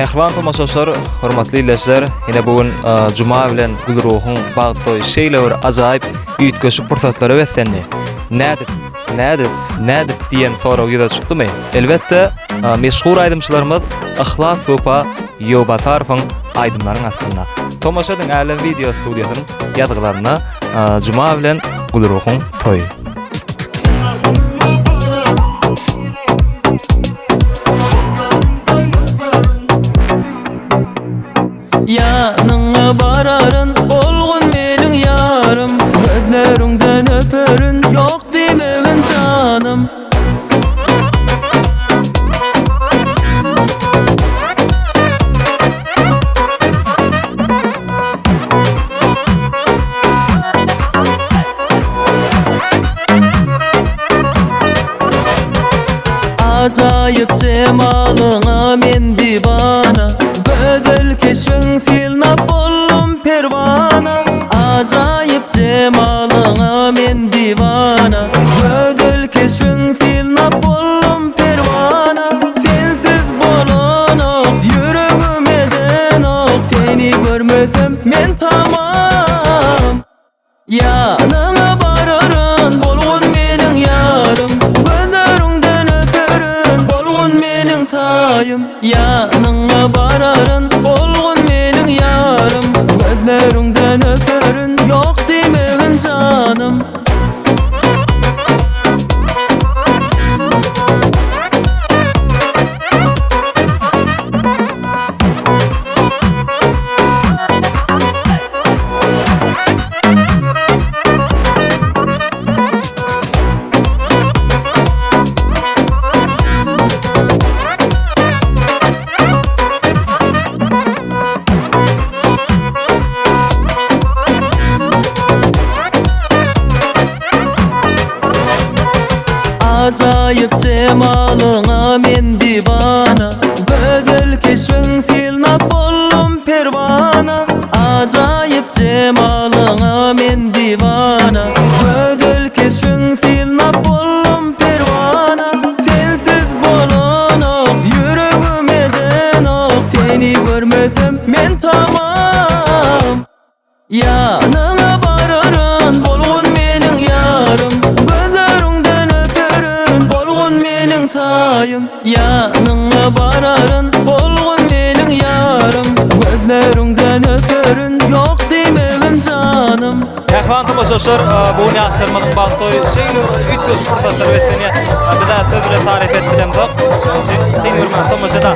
Mehriban tomaşaşlar, hormatly izleyijiler, ýene bugün Juma bilen Gulruhun bagtly şeýle bir ajaýyp ýetgeşik pursatlary wetsendi. Nädip diýen soraw ýa-da çykdymy? Elbetde meşhur aýdymçylarymyz Ihlas Sopa Ýobasarowyň aýdymlaryň aslynda. Tomaşadyň älen video studiýasynyň ýadgylaryna Juma bilen Gulruhun toý. Yanına bararın olgun meniň yarım, gözlerinden öperin yok demegin canım. Ajaýyp jemalyňa men divana, gözel keşfin filna bollum pervana. Ajaýyp jemalyňa men divana, gözel keşfin filna bollum pervana. Sensiz bolanok yüregime denok, seni görmesem men tamam. Yanına bararın bolgun meniň yarım, gözlerinden öperin bolgun meniň taýym. Yanına bararın bolgun meniň yarım, gözlerinden öperin yok demegin canım. Ajaýyp jemalyňa men divana, gözel keşfin filna bollum pervana. Ajaýyp jemalyňa men divana, gözel keşfin filna bollum pervana. Sensiz bolanok yüregime denok, seni görmesem men tamam. Yanına bararın bolgun meniň yarım, gözlerinden öperin bolgun meniň taýym. Yanına bararın bolgun meniň yarım, gözlerinden öperin yok demegin canım. Mehriban tomaşaşlar, bugün ýaşlarymyň bagtly şeýle ýetgeşik pursatlary wetsendi. Bize söz bilen tarif etdiler. Teňirmen tomaşada.